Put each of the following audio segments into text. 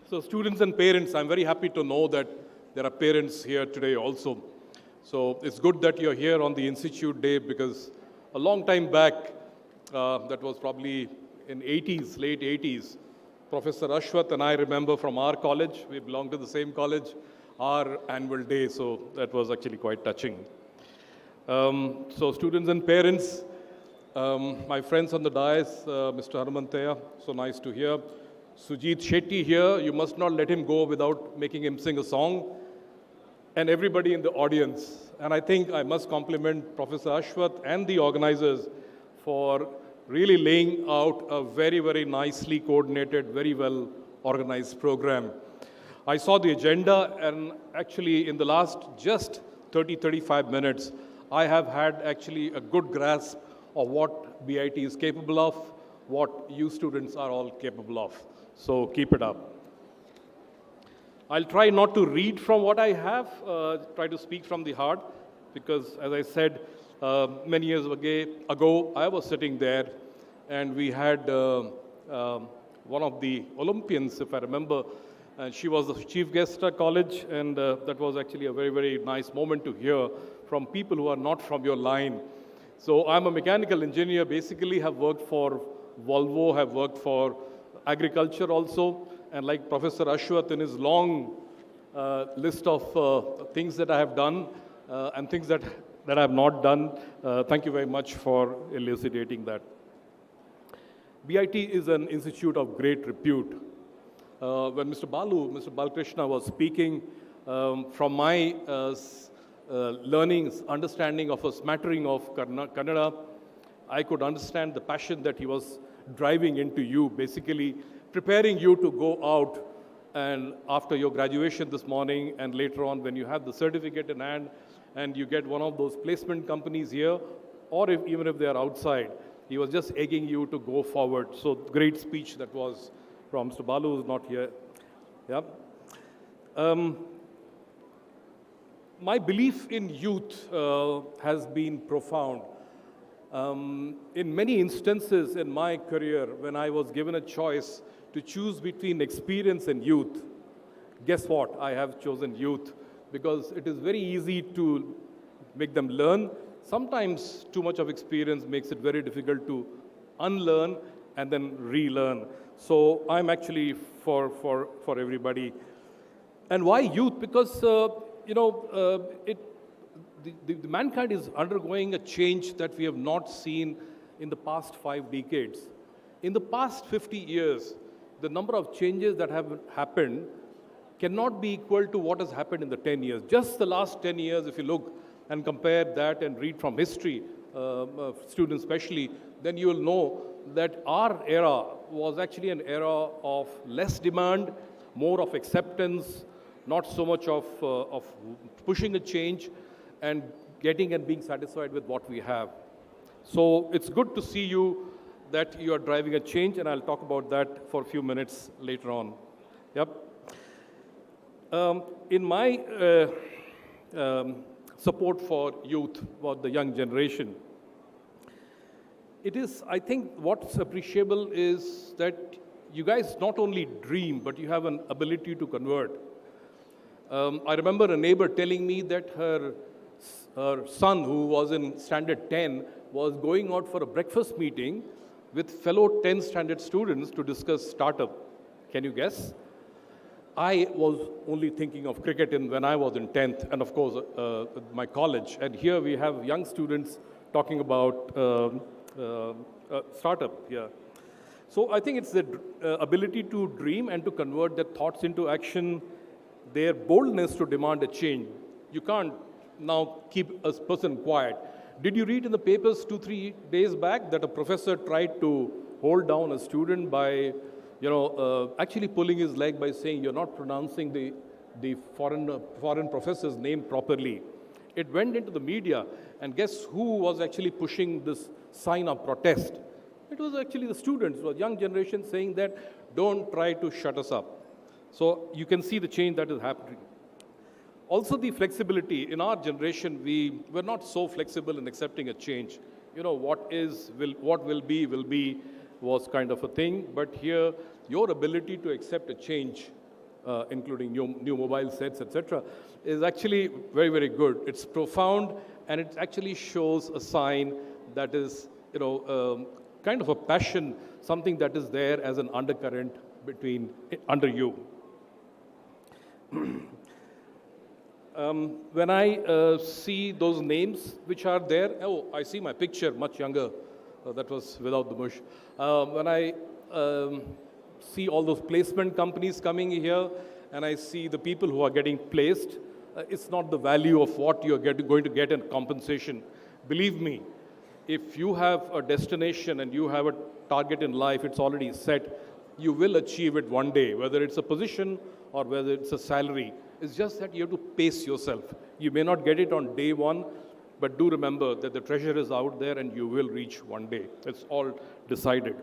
So students and parents, I'm very happy to know that there are parents here today also. So it's good that you're here on the Institute Day because a long time back, that was probably in 80s, late 80s, Professor Ashwath and I remember from our college, we belong to the same college, our annual day, so that was actually quite touching. So students and parents, my friends on the dais, Mr. Mrityunjaya, so nice to hear. Sujit Shetty here, you must not let him go without making him sing a song. And everybody in the audience. And I think I must compliment Professor Ashwath and the organizers for really laying out a very, very nicely coordinated, very well organized program. I saw the agenda, and actually in the last just 30-35 minutes, I have had actually a good grasp of what BIT is capable of, what you students are all capable of. So keep it up. I'll try not to read from what I have, try to speak from the heart, because as I said, many years ago, I was sitting there and we had one of the Olympians, if I remember, and she was the chief guest at college, and that was actually a very, very nice moment to hear from people who are not from your line. So I'm a mechanical engineer, basically have worked for VOLVO, have worked for agriculture also, and like Professor Ashwath in his long list of things that I have done and things that I have not done, thank you very much for elucidating that. BIT is an institute of great repute. When Mr. Balakrishna was speaking, from my learnings, understanding of a smattering of Kannada, I could understand the passion that he was driving into you, basically preparing you to go out and after your graduation this morning and later on when you have the certificate in hand and you get one of those placement companies here, or even if they are outside, he was just egging you to go forward. So great speech that was from Mr. Balu, who's not here. Yeah. My belief in youth has been profound. In many instances in my career, when I was given a choice to choose between experience and youth, guess what? I have chosen youth because it is very easy to make them learn. Sometimes too much of experience makes it very difficult to unlearn and then relearn. So I'm actually for everybody. And why youth? Because, the mankind is undergoing a change that we have not seen in the past 5 decades. In the past 50 years, the number of changes that have happened cannot be equal to what has happened in the 10 years. Just the last 10 years, if you look and compare that and read from history, students especially, then you will know that our era was actually an era of less demand, more of acceptance, not so much of pushing a change, and getting and being satisfied with what we have. So it's good to see you that you are driving a change, and I'll talk about that for a few minutes later on. Yep. In my support for youth, for the young generation, it is, I think, what's appreciable is that you guys not only dream, but you have an ability to convert. I remember a neighbor telling me that her son, who was in standard 10, was going out for a breakfast meeting with fellow 10th standard students to discuss startup. Can you guess? I was only thinking of cricket when I was in 10th, and of course, my college. And here we have young students talking about startup here. So I think it's the ability to dream and to convert their thoughts into action, their boldness to demand a change. You can't now keep a person quiet. Did you read in the papers 2-3 days back that a professor tried to hold down a student by, actually pulling his leg by saying you're not pronouncing the foreign professor's name properly? It went into the media, and guess who was actually pushing this sign of protest? It was actually the students, the young generation, saying that don't try to shut us up. So you can see the change that is happening. Also the flexibility. In our generation, we were not so flexible in accepting a change. What will be was kind of a thing. But here, your ability to accept a change including new mobile sets, etc., is actually very, very good. It's profound, and it actually shows a sign that is, kind of a passion, something that is there as an undercurrent under you. When I see those names which are there, oh, I see my picture, much younger. That was without the mush. When I see all those placement companies coming here, and I see the people who are getting placed, it's not the value of what you're going to get in compensation. Believe me, if you have a destination and you have a target in life, it's already set, you will achieve it one day, whether it's a position or whether it's a salary. It's just that you have to pace yourself. You may not get it on day one, but do remember that the treasure is out there and you will reach one day. It's all decided.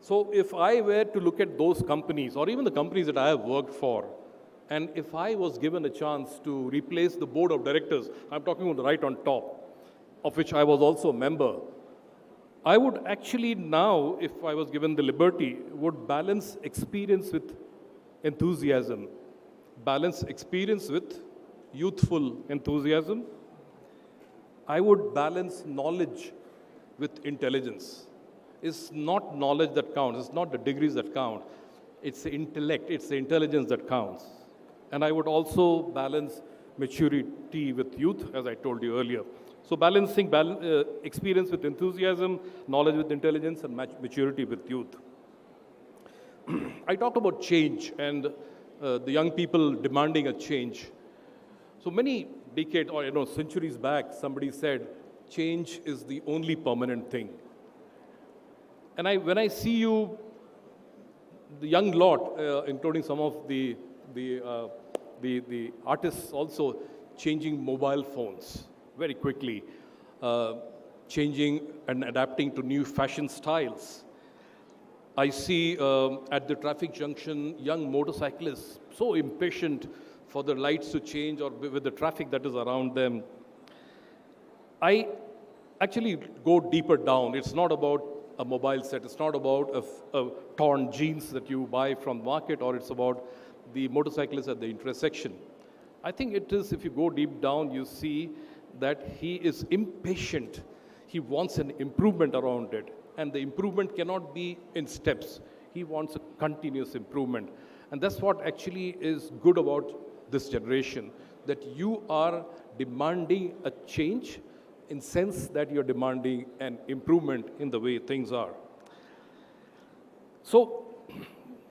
So if I were to look at those companies, or even the companies that I have worked for, and if I was given a chance to replace the board of directors, I'm talking about the right on top, of which I was also a member, I would actually now, if I was given the liberty, would balance experience with enthusiasm. Balance experience with youthful enthusiasm. I would balance knowledge with intelligence. It's not knowledge that counts. It's not the degrees that count. It's the intellect. It's the intelligence that counts. And I would also balance maturity with youth, as I told you earlier. So balancing experience with enthusiasm, knowledge with intelligence, and maturity with youth. I talked about change and the young people demanding a change. So many decades or centuries back, somebody said, change is the only permanent thing. And when I see you, the young lot, including some of the artists also changing mobile phones very quickly, changing and adapting to new fashion styles. I see at the traffic junction young motorcyclists so impatient for the lights to change or with the traffic that is around them. I actually go deeper down. It's not about a mobile set. It's not about a torn jeans that you buy from the market, or it's about the motorcyclist at the intersection. I think it is, if you go deep down, you see that he is impatient. He wants an improvement around it. And the improvement cannot be in steps. He wants a continuous improvement. And that's what actually is good about this generation, that you are demanding a change in sense that you're demanding an improvement in the way things are. So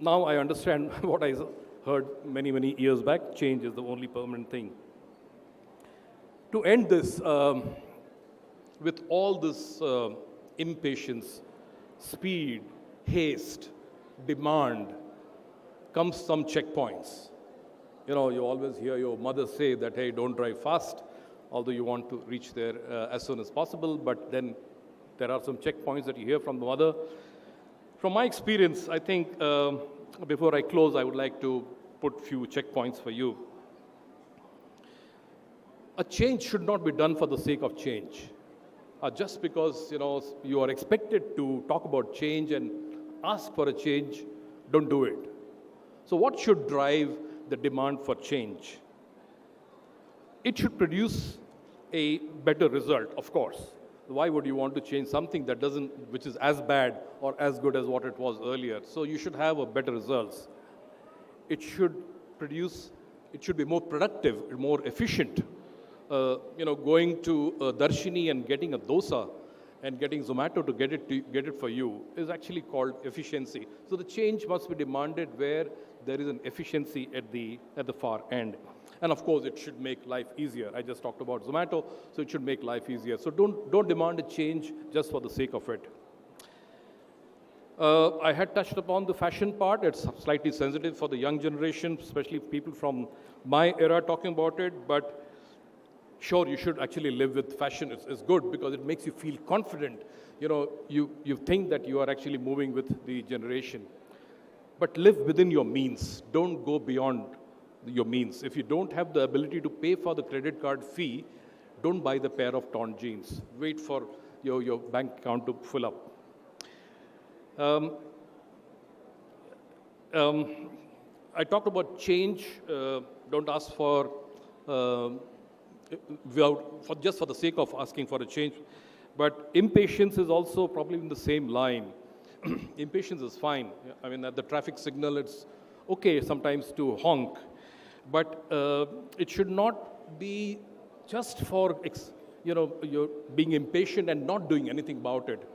now I understand what I heard many, many years back, change is the only permanent thing. To end this, with all this impatience, speed, haste, demand, comes some checkpoints. You always hear your mother say that, hey, don't drive fast, although you want to reach there as soon as possible, but then there are some checkpoints that you hear from the mother. From my experience, I think, before I close, I would like to put few checkpoints for you. A change should not be done for the sake of change. Just because you are expected to talk about change and ask for a change, don't do it. So what should drive the demand for change? It should produce a better result, of course. Why would you want to change something which is as bad or as good as what it was earlier? So you should have a better results. It should be more productive, more efficient. Going to Darshini and getting a dosa and getting Zomato to get it for you is actually called efficiency. So the change must be demanded where there is an efficiency at the far end. And of course, it should make life easier. I just talked about Zomato, so it should make life easier. So don't demand a change just for the sake of it. I had touched upon the fashion part. It's slightly sensitive for the young generation, especially people from my era talking about it, but sure, you should actually live with fashion. It's good because it makes you feel confident. You think that you are actually moving with the generation. But live within your means. Don't go beyond your means. If you don't have the ability to pay for the credit card fee, don't buy the pair of torn jeans. Wait for your bank account to fill up. I talked about change. Don't ask for, just for the sake of asking for a change. But impatience is also probably in the same line. Impatience is fine. I mean, at the traffic signal, it's okay sometimes to honk. But it should not be just for, you're being impatient and not doing anything about it.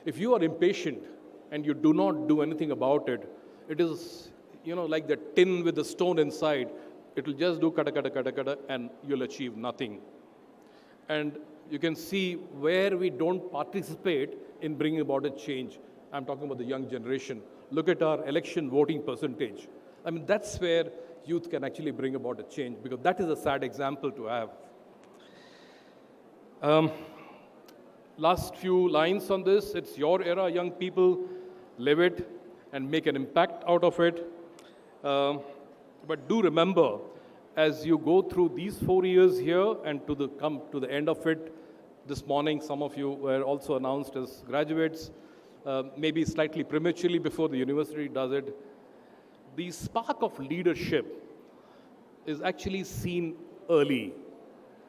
If you are impatient and you do not do anything about it, it is, like the tin with the stone inside. It will just do kata, kata, kata, kata, and you'll achieve nothing. And you can see where we don't participate in bringing about a change. I'm talking about the young generation. Look at our election voting percentage. I mean, that's where youth can actually bring about a change, because that is a sad example to have. Last few lines on this. It's your era, young people. Live it and make an impact out of it. But do remember, as you go through these 4 years here and come to the end of it, this morning some of you were also announced as graduates, maybe slightly prematurely before the university does it. The spark of leadership is actually seen early.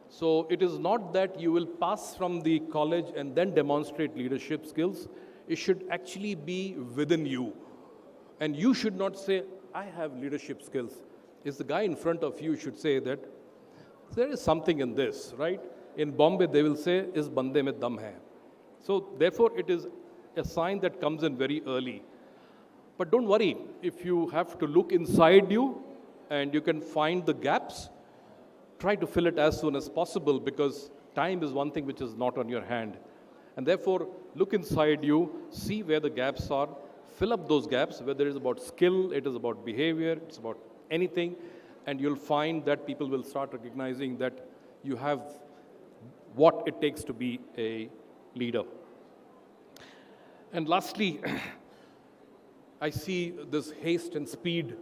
So it is not that you will pass from the college and then demonstrate leadership skills. It should actually be within you. And you should not say, I have leadership skills. It's the guy in front of you should say that there is something in this, right? In Bombay, they will say, is bande mein dam hai. So therefore, it is a sign that comes in very early. But don't worry, if you have to look inside you and you can find the gaps, try to fill it as soon as possible, because time is one thing which is not on your hand. And therefore, look inside you, see where the gaps are, fill up those gaps, whether it is about skill, it is about behavior, it's about anything, and you'll find that people will start recognizing that you have what it takes to be a leader. And lastly, I see this haste and speed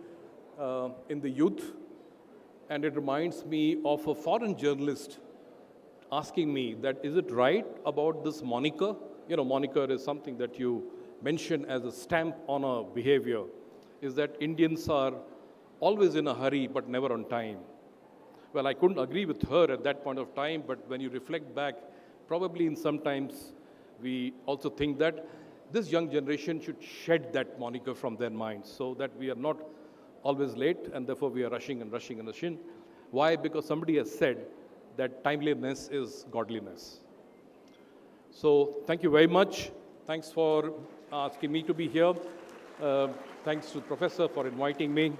in the youth, and it reminds me of a foreign journalist asking me that, is it right about this moniker? Moniker is something that you mention as a stamp on a behavior, is that Indians are always in a hurry but never on time. Well, I couldn't agree with her at that point of time, but when you reflect back, probably in sometimes we also think that this young generation should shed that moniker from their minds, so that we are not always late and therefore we are rushing and rushing and rushing. Why? Because somebody has said that timeliness is godliness. So thank you very much. Thanks for asking me to be here. Thanks to the professor for inviting me.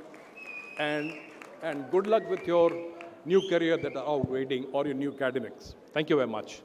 And good luck with your new career that are out waiting, or your new academics. Thank you very much.